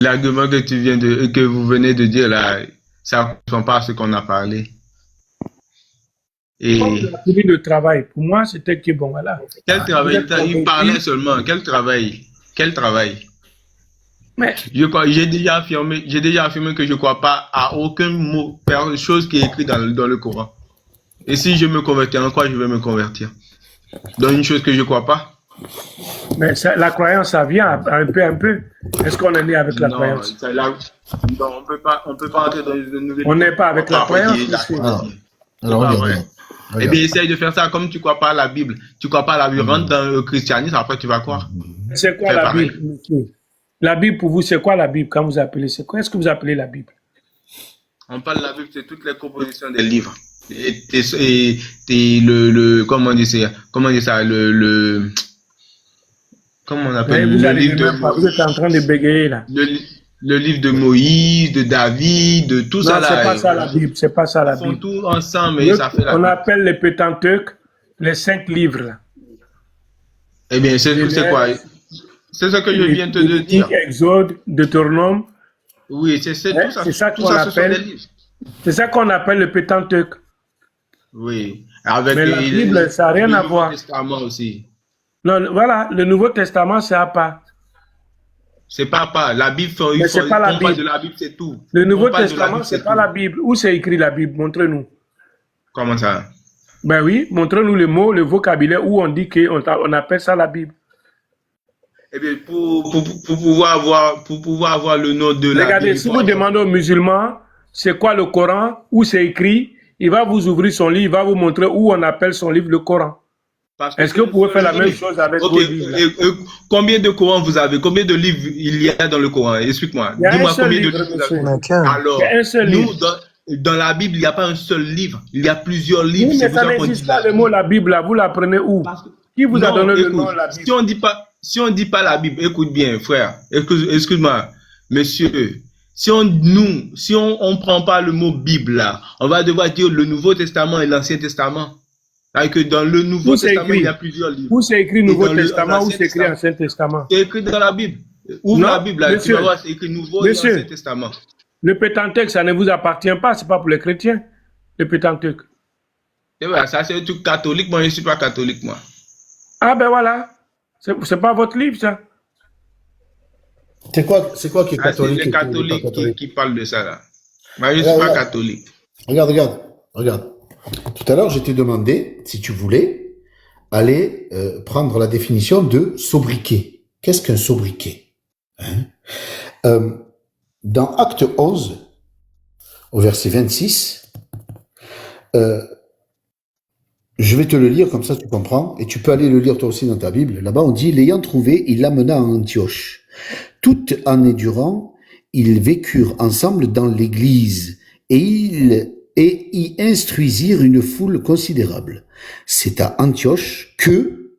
L'argument que vous venez de dire là, ça ne correspond pas à ce qu'on a parlé. Et Comme la tenue de travail, pour moi, c'était que bon, voilà. quel Vous travail? êtes Il parlait convaincu, seulement. Quel travail? Quel travail? mais J'ai déjà affirmé que je ne crois pas à aucun mot, chose qui est écrite dans le Coran. Et si je me convertis, en quoi je vais me convertir? Dans une chose que je ne crois pas? mais ça, la croyance, ça vient un peu, un peu. Est-ce qu'on est né avec la Non, croyance? non, on peut pas entrer dans une nouvelle On n'est pas avec la après croyance, dire la monsieur. croyance. Alors C'est pas regarde, vrai. Eh regarde. bien, essaye de faire ça comme tu ne crois pas à la Bible. Tu ne crois pas à la Bible, rentre dans le christianisme, après tu vas croire. C'est quoi Fais la pareil. Bible, monsieur? La Bible, pour vous, c'est quoi la Bible quand vous appelez? C'est quoi? Est-ce que vous appelez la Bible? On parle de la Bible, c'est toutes les compositions des livres. Comment on dit ça? Comment on appelle Vous le n'arrivez livre même pas. Vous êtes en train de bégayer là. le livre de Moïse, de David, de tout ça Non, c'est là. pas ça la Bible. C'est pas ça la Ils font Bible. tout ensemble et ça fait la On Bible. appelle les Pentateuques les 5 livres là. Eh bien, c'est quoi? C'est ce que je viens de te dire. Exode, Deutéronome. Oui, c'est tout ça. C'est ça Tout qu'on ça, ce sont des appelle. livres. C'est ça qu'on appelle le Pentateuque. Oui. Avec Mais la Bible, ça n'a rien à voir. Le Nouveau Testament aussi. Non, voilà, le Nouveau Testament, c'est à part. C'est pas. La Bible, Mais c'est pas la Bible. de la Bible, c'est tout. Le Nouveau On parle de la Testament, Bible, c'est pas tout. la Bible. Où c'est écrit la Bible? Montrez-nous. Comment ça? Ben oui, montrez-nous le mot, le vocabulaire où on dit qu'on appelle ça la Bible. Eh bien, pour pouvoir avoir le nom de la Regardez, Bible. si vous demandez aux musulmans c'est quoi le Coran, où c'est écrit, il va vous ouvrir son livre, il va vous montrer où on appelle son livre le Coran. Est-ce que vous pouvez faire la même chose avec vos livres? Combien de Corans vous avez? Combien de livres il y a dans le Coran? Explique-moi. Il y a Dis-moi un seul combien livre, de livres vous monsieur. avez. Alors, Il y a un seul nous, livre. dans la Bible, il n'y a pas un seul livre. Il y a plusieurs livres. Oui, mais C'est pour ça ça qu'on n'existe dit pas la le mot Bible. la Bible là. Vous l'apprenez où? Qui vous a Non, donné le écoute, nom de la Bible? si on dit pas la Bible, écoute bien, frère. Excuse-moi, monsieur. Si on prend pas le mot Bible là, on va devoir dire le Nouveau Testament et l'Ancien Testament. Alors que dans le Nouveau Testament, il y a plusieurs livres. Où c'est écrit Nouveau Testament, où c'est écrit Ancien Testament? C'est écrit dans la Bible. Ouvre la Bible là, tu vas voir, c'est écrit Nouveau et Ancien Testament. Le Pentateuque, ça ne vous appartient pas, c'est pas pour les chrétiens. Le Pentateuque. Et voilà, ça c'est un truc catholique, moi je ne suis pas catholique, moi. Ah ben voilà, c'est pas votre livre ça. C'est quoi qui est catholique? C'est les catholiques qui parlent de ça là. Moi je ne suis pas catholique. Regarde. Tout à l'heure, je t'ai demandé si tu voulais aller prendre la définition de sobriquet. Qu'est-ce qu'un sobriquet? Dans Acte 11, au verset 26, je vais te le lire, comme ça tu comprends, et tu peux aller le lire toi aussi dans ta Bible. Là-bas, on dit, l'ayant trouvé, il l'amena à Antioche. Toute année durant, ils vécurent ensemble dans l'église, et y instruisirent une foule considérable. C'est à Antioche que,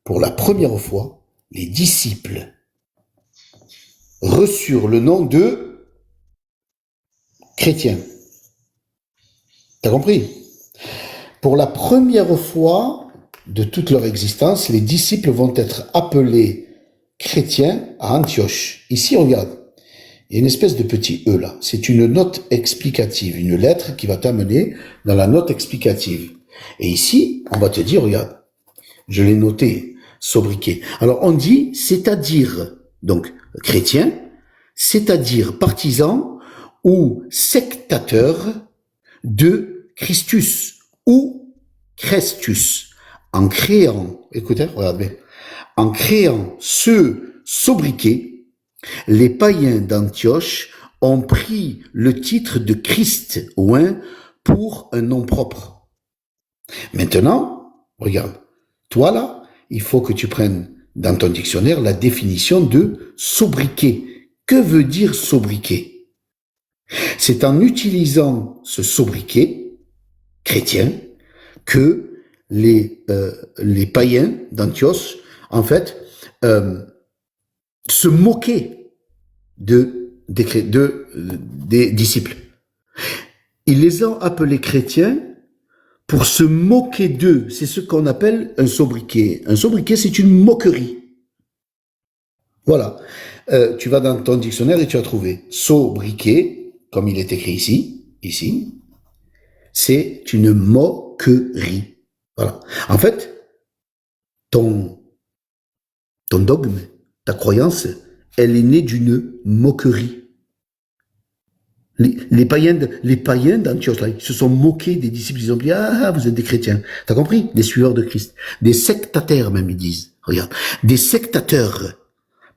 pour la première fois, les disciples reçurent le nom de chrétiens. T'as compris? Pour la première fois de toute leur existence, les disciples vont être appelés chrétiens à Antioche. Ici, regarde. Il y a une espèce de petit E là. C'est une note explicative, une lettre qui va t'amener dans la note explicative. Et ici, on va te dire, regarde, je l'ai noté, sobriquet. Alors on dit, c'est-à-dire, donc chrétien, c'est-à-dire partisan ou sectateur de Christus ou Christus. En créant, écoutez, regardez, en créant ce sobriquet, les païens d'Antioche ont pris le titre de Christ oint pour un nom propre. Maintenant, regarde, toi là, il faut que tu prennes dans ton dictionnaire la définition de sobriquet. Que veut dire sobriquet? C'est en utilisant ce sobriquet chrétien que les païens d'Antioche, en fait, se moquaient des disciples. Ils les ont appelés chrétiens pour se moquer d'eux. C'est ce qu'on appelle un sobriquet. Un sobriquet, c'est une moquerie. Voilà. Tu vas dans ton dictionnaire et tu as trouvé sobriquet, comme il est écrit ici, c'est une moquerie. Voilà. En fait, ton dogme, ta croyance, elle est née d'une moquerie. Les païens d'Antioche, là, ils se sont moqués des disciples, ils ont dit, ah, vous êtes des chrétiens. T'as compris? Des suiveurs de Christ. Des sectateurs, même, ils disent. Regarde. Des sectateurs.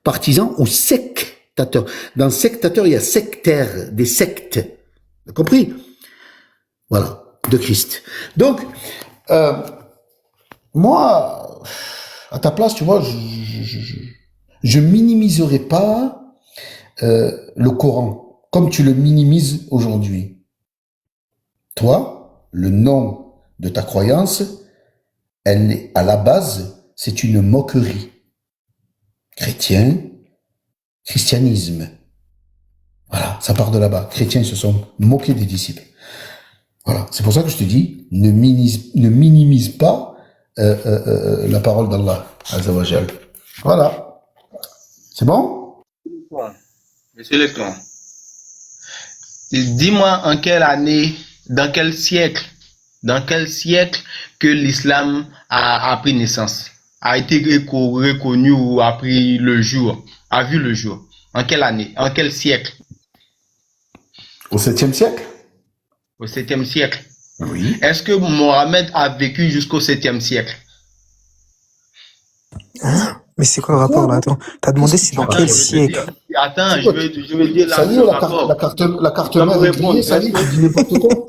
Partisans ou sectateurs. Dans sectateur, il y a sectaire, des sectes. T'as compris? Voilà. De Christ. Donc, moi, à ta place, tu vois, je minimiserai pas le Coran comme tu le minimises aujourd'hui. Toi, le nom de ta croyance, elle est à la base, c'est une moquerie. Chrétien, christianisme. Voilà, ça part de là-bas. Chrétiens se sont moqués des disciples. Voilà, c'est pour ça que je te dis, ne minimise pas la parole d'Allah, Azzawajal. Voilà. C'est bon? Monsieur Leclerc, dis-moi en quelle année, dans quel siècle que l'islam a pris naissance, a été reconnu ou a vu le jour? En quelle année? En quel siècle? Au 7e siècle? Au 7e siècle. Oui. Est-ce que Mohammed a vécu jusqu'au 7e siècle? Hein? Mais c'est quoi le rapport là? Attends, t'as demandé c'est dans quel siècle? Attends, je veux dire là, Salut, la carte mère est grillée, salut, tu dis n'importe quoi.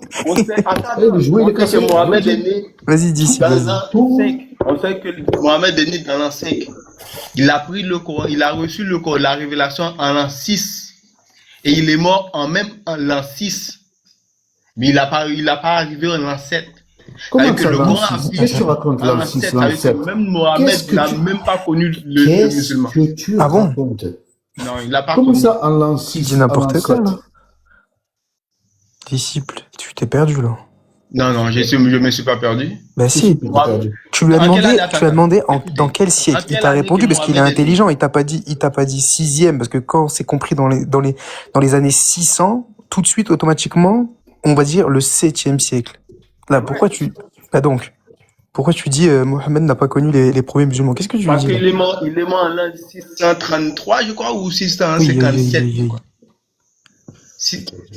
Attends, Mohammed est né. Vas-y, dis. Dans l'an 5. On sait que Mohammed est né dans l'an 5. Il a pris le Coran, il a reçu le Coran, la révélation en l'an 6. Et il est mort en l'an 6. Mais il n'a pas arrivé en l'an 7. Comment ça, l'an 6? Qu'est-ce que tu racontes, l'an 6, l'an 7? Même Mohamed n'a même pas connu le musulman. Qu'est-ce que tu racontes? Non, il n'a pas connu. Comment ça, en l'an 6? Tu dis n'importe quoi, là. Disciple, tu t'es perdu, là. Non, je me suis pas perdu. Bah si, tu lui as demandé dans quel siècle. Il t'a répondu parce qu'il est intelligent. Il t'a pas dit 6e, parce que quand c'est compris dans les années 600, tout de suite, automatiquement, on va dire le 7e siècle. Là, pourquoi tu dis Mohammed n'a pas connu les premiers musulmans? Qu'est-ce que tu veux dire? Parce qu'il est mort en l'an 633, je crois, ou 657. Oui.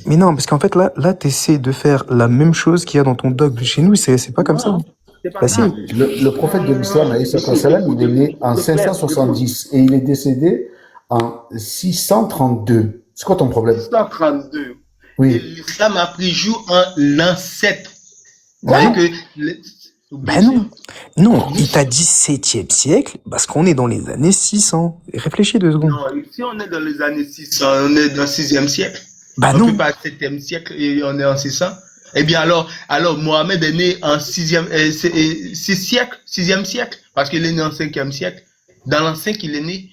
Mais non, parce qu'en fait, là, t'essaies de faire la même chose qu'il y a dans ton dogme. Chez nous, c'est pas comme ça. Bah si. Le prophète de l'islam, il est né en 570 et il est décédé en 632. C'est quoi ton problème? 632. Oui. Et l'islam a pris jour en l'an 7. Ben non, il t'a dit 7e siècle parce qu'on est dans les années 600. Réfléchis 2 secondes. Non, si on est dans les années 600, on est dans le 6e siècle. Bah on non. On peut pas 7e siècle et on est en 600. Eh bien alors Mohamed est né en 6e siècle, parce qu'il est né en 5e siècle. Dans l'an 5, il est né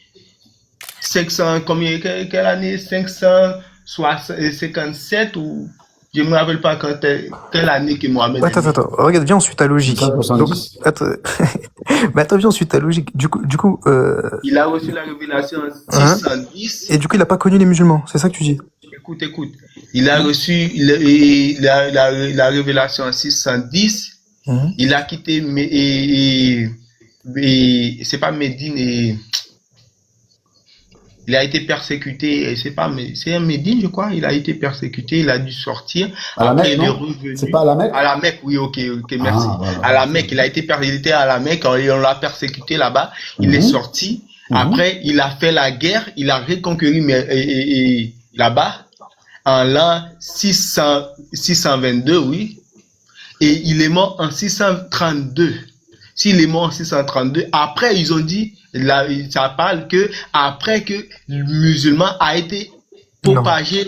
500, quelle année? 557 ou... Je me rappelle pas quelle année que Mohamed est né. Attends, regarde, viens ensuite ta logique. Donc, attends, viens ensuite ta logique. Du coup, il a reçu la révélation en 610. Et du coup, il a pas connu les musulmans, c'est ça que tu dis? Écoute. Il a reçu la révélation en 610. Il a quitté, c'est pas Médine, il a été persécuté, c'est un Médine, je crois. Il a été persécuté, il a dû sortir. Après, il est revenu. C'est pas à la Mecque? À la Mecque, oui, ok, merci. Voilà. À la Mecque, il était à la Mecque, et on l'a persécuté là-bas. Il est sorti. Après, il a fait la guerre, il a reconquéri là-bas, en l'an 622, oui. Et il est mort en 632. S'il est mort en 632, après, ils ont dit, là, ça parle que après que le musulman a été propagé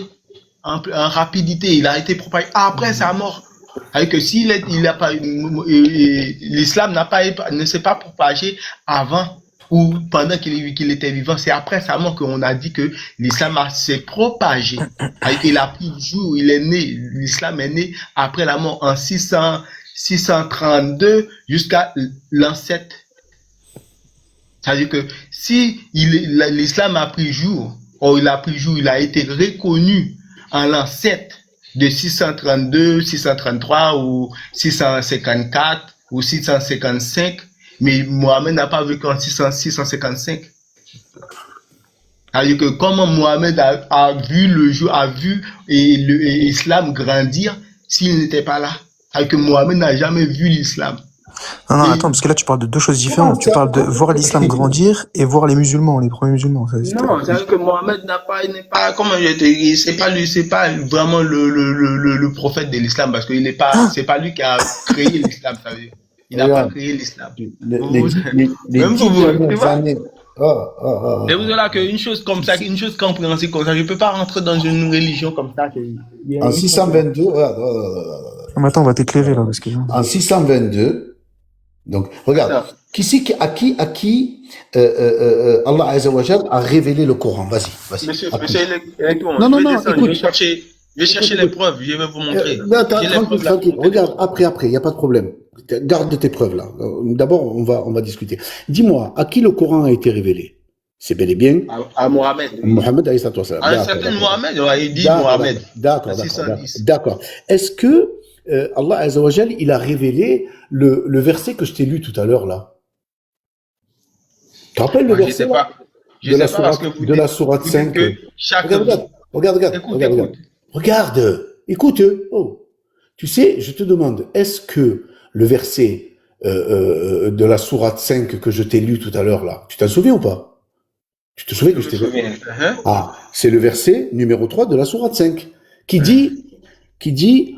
en rapidité, il a été propagé après sa mort. Avec que l'islam ne s'est pas propagé avant ou pendant qu'il était vivant, c'est après sa mort qu'on a dit que l'islam s'est propagé. Il a pris le jour où il est né, l'islam est né après la mort en 632 jusqu'à l'an 7. C'est-à-dire que si l'islam a pris jour, il a été reconnu en l'an 7 de 632, 633 ou 654 ou 655, mais Mohamed n'a pas vécu en 655. C'est-à-dire que comment Mohamed a vu le jour, a vu l'islam grandir s'il n'était pas là. C'est-à-dire que Mohamed n'a jamais vu l'islam. Non, attends, parce que là, tu parles de deux choses différentes. Tu parles de voir l'islam grandir et voir les musulmans, les premiers musulmans. Non, c'est-à-dire que Mohamed n'est pas, comment je te dis, c'est pas vraiment le prophète de l'islam, parce qu'il n'est pas, c'est pas lui qui a créé l'islam, ça veut dire. Il n'a pas créé l'islam. Même pour vous, c'est pour cela qu'une chose comme ça, une chose compréhensible comme ça, je ne peux pas rentrer dans une religion comme ça. En 622, attends, on va t'éclairer là. Parce que... En 622, donc, regarde, à qui Allah Azza wa Jal a révélé le Coran. Vas-y. Monsieur, écoute. Je vais chercher les preuves, je vais vous montrer. Tranquille. Regarde, après, il n'y a pas de problème. Garde tes preuves là. D'abord, on va discuter. Dis-moi, à qui le Coran a été révélé? C'est bel et bien à Mohamed. Mohamed alayhi salatu wa salam. À un certain Mohamed, il dit Mohamed. D'accord. Est-ce que Allah Azza wa Jal, il a révélé le verset que je t'ai lu tout à l'heure là? Tu te rappelles le verset de la sourate 5? Regarde, écoute. Oh. Tu sais, je te demande, est-ce que le verset de la sourate 5 que je t'ai lu tout à l'heure là, tu t'en souviens ou pas? Tu te souviens que je t'ai lu? Ah, c'est le verset numéro 3 de la sourate 5 qui dit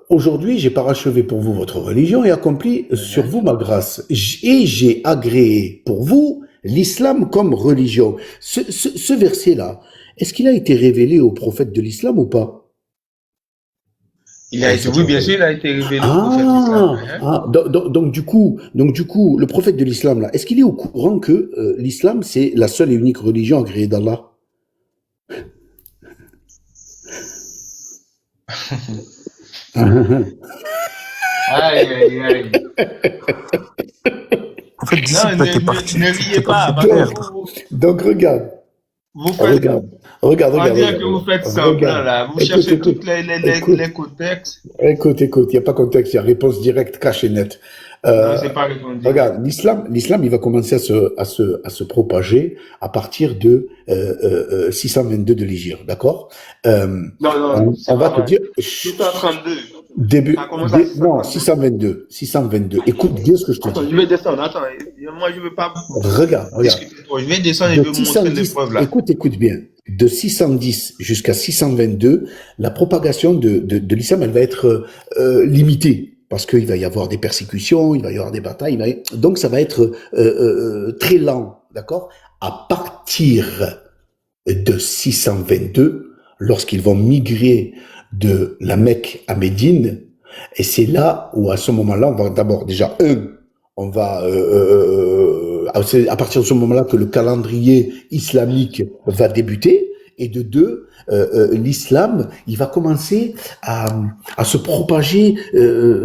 aujourd'hui, j'ai parachevé pour vous votre religion et accompli sur vous ma grâce. Et j'ai agréé pour vous l'islam comme religion. Ce verset-là, est-ce qu'il a été révélé au prophète de l'islam ou pas? Oui, bien sûr, il a été révélé au prophète de l'islam. Donc du coup, le prophète de l'islam, là, est-ce qu'il est au courant que l'islam, c'est la seule et unique religion agréée d'Allah? Aïe. En fait, d'ici que t'es parti. Ne riez pas. Donc regarde. Regarde. On dirait que vous faites semblant là. Vous cherchez tous les contextes. Écoute, il n'y a pas contexte, il y a réponse directe, cash et net. Non, c'est pas répondu. Regarde, l'islam, il va commencer à se propager à partir de 622 de l'Hégire, d'accord? Non, on va te dire. 632. Non, 622. Écoute bien ce que je te dis. Je vais descendre. Attends, moi je veux pas. Regarde. Je vais descendre et je vais vous montrer les preuves là. Écoute bien. De 610 jusqu'à 622, la propagation de l'islam, elle va être limitée. Parce qu'il va y avoir des persécutions, il va y avoir des batailles, donc ça va être très lent, d'accord? À partir de 622, lorsqu'ils vont migrer de la Mecque à Médine, et c'est là où à ce moment-là, on va d'abord déjà c'est à partir de ce moment-là que le calendrier islamique va débuter, et de deux, l'islam, il va commencer à se propager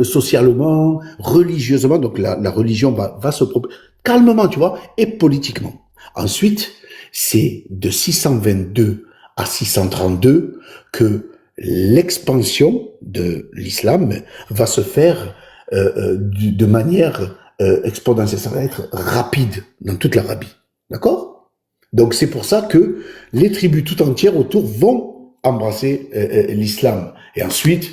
socialement, religieusement. Donc la religion va se propager calmement, tu vois, et politiquement. Ensuite, c'est de 622 à 632 que l'expansion de l'islam va se faire de manière exponentielle. Ça va être rapide dans toute l'Arabie, d'accord? Donc c'est pour ça que les tribus tout entières autour vont embrasser l'islam. Et ensuite,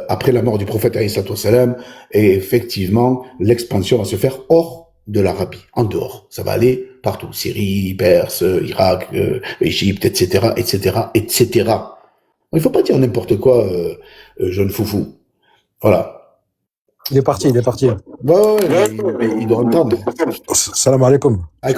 après la mort du prophète alayhi salatu wa salam, et effectivement, l'expansion va se faire hors de l'Arabie, en dehors. Ça va aller partout. Syrie, Perse, Irak, Égypte, etc., etc., etc. Il faut pas dire n'importe quoi, jeune foufou. Voilà. Il est parti. Ouais, il doit entendre. Salam alaikum.